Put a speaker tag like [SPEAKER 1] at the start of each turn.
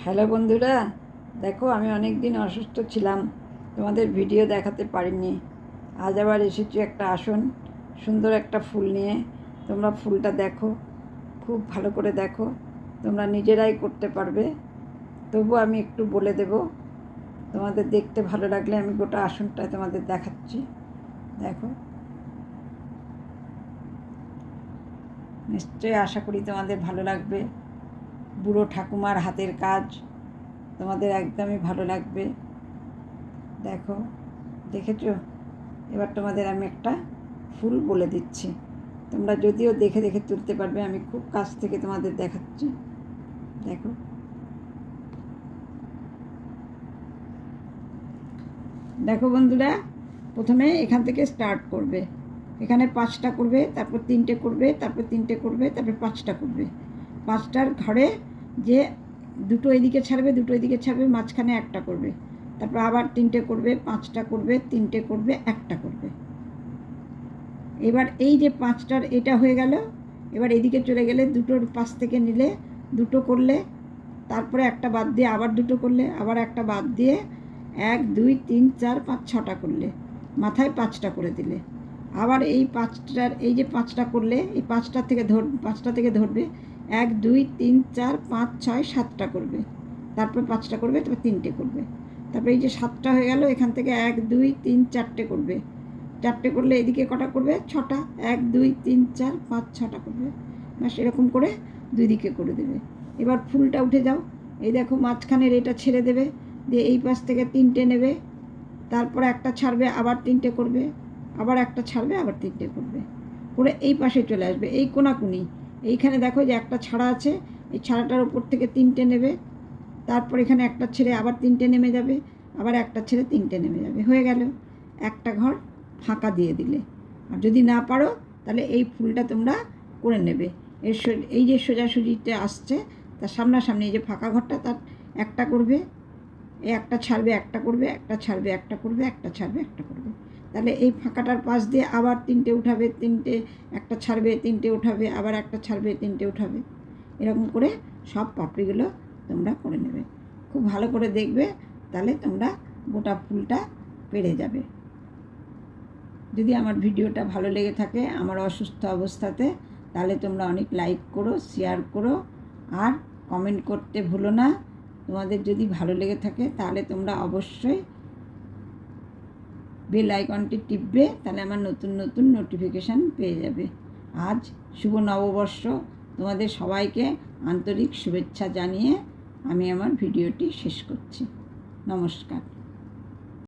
[SPEAKER 1] Hello বন্ধুরা, দেখো আমি অনেক দিন অসুস্থ ছিলাম, তোমাদের ভিডিও দেখাতে পারিনি। আজ আবার এসেছি একটা আসন, সুন্দর একটা ফুল নিয়ে। তোমরা ফুলটা দেখো, খুব ভালো করে দেখো, তোমরা নিজেরাই করতে পারবে। তবু আমি একটু বলে দেব, তোমাদের দেখতে ভালো লাগলে আমি গোটা আসনটা তোমাদের দেখাচ্ছি। দেখো, নিশ্চয়ই আশা করি তোমাদের ভালো লাগবে। বুড়ো ঠাকুমার হাতের কাজ, তোমাদের একদমই ভালো লাগবে। দেখো, দেখেছো? এবার তোমাদের আমি একটা ফুল বলে দিচ্ছি, তোমরা যদিও দেখে দেখে তুলতে পারবে, আমি খুব কাছ থেকে তোমাদের দেখাচ্ছি। দেখো, দেখো বন্ধুরা, প্রথমে এখান থেকে স্টার্ট করবে। এখানে 5টা করবে, তারপর 3টে করবে, তারপর 3টে করবে, তারপর 5টা করবে। 5টার ঘরে যে দুটো এদিকে ছাড়বে, দুটো এদিকে ছাড়বে, মাঝখানে একটা করবে। তারপর আবার 3টে করবে, 5টা করবে, 3টে করবে, একটা করবে। এবার এই যে 5টার এটা হয়ে গেল। এবার এদিকে চলে গেলে দুটোর পাশ থেকে নিলে দুটো করলে, তারপরে একটা বাদ দিয়ে আবার দুটো করলে, আবার একটা বাদ দিয়ে 1 2 3 4 5 6টা করলে, মাথায় 5টা করে দিলে। আবার এই 5টার এই যে 5টা করলে, এই 5টা থেকে ধরবে 1 2 3 4 5 6 7টা করবে, তারপর 5টা করবে, তারপর 3টে করবে। তারপর এই যে 7টা হয়ে গেল, এখান থেকে 1 2 3 4টে করবে। 4টে করলে এদিকে কটা করবে? 6টা। 1 2 3 4 5 6টা করবে। ব্যাস, এরকম করে দুই দিকে করে দেবে। এবার ফুলটা উঠে যাও, এই দেখো মাঝখানের এটা ছেড়ে দেবে, দিয়ে এই পাশ থেকে 3টে নেবে, তারপরে একটা ছাড়বে, আবার 3টে করবে, আবার একটা ছাড়বে, আবার 3টে করবে, করে এই পাশে চলে আসবে, এই কোনাকুনি। এইখানে দেখো যে একটা ছাড়া আছে, এই ছাড়াটার উপর থেকে 3টে নেবে, তারপর এখানে একটা ছেড়ে আবার 3টে নেমে যাবে, আবার একটা ছেড়ে 3টে নেমে যাবে। হয়ে গেল, একটা ঘর ফাঁকা দিয়ে দিলে। আর যদি না পারো তাহলে এই ফুলটা তোমরা করে নেবে। এই যে সোজাসুজিতে আসছে, তার সামনাসামনি এই যে ফাঁকা ঘরটা, তার একটা করবে, একটা ছাড়বে, একটা করবে, একটা ছাড়বে, একটা করবে, একটা ছাড়বে, একটা করবে। তাহলে এই ফাঁকাটার পাশ দিয়ে আবার 3টে উঠাবে, 3টে, একটা ছাড়বে, 3টে উঠাবে, আবার একটা ছাড়বে, 3টে উঠাবে। এরকম করে সব পাপড়িগুলো তোমরা করে নেবে। খুব ভালো করে দেখবে, তাহলে তোমরা গোটা ফুলটা পেরে যাবে। যদি আমার ভিডিওটা ভালো লেগে থাকে আমার অসুস্থ অবস্থাতে, তাহলে তোমরা অনেক লাইক করো, শেয়ার করো, আর কমেন্ট করতে ভুলো না। তোমাদের যদি ভালো লেগে থাকে তাহলে তোমরা অবশ্যই বেল আইকনটি টিপবে, তাহলে আমার নতুন নতুন নোটিফিকেশান পেয়ে যাবে। আজ শুভ নববর্ষ, তোমাদের সবাইকে আন্তরিক শুভেচ্ছা জানিয়ে আমি আমার ভিডিওটি শেষ করছি। নমস্কার।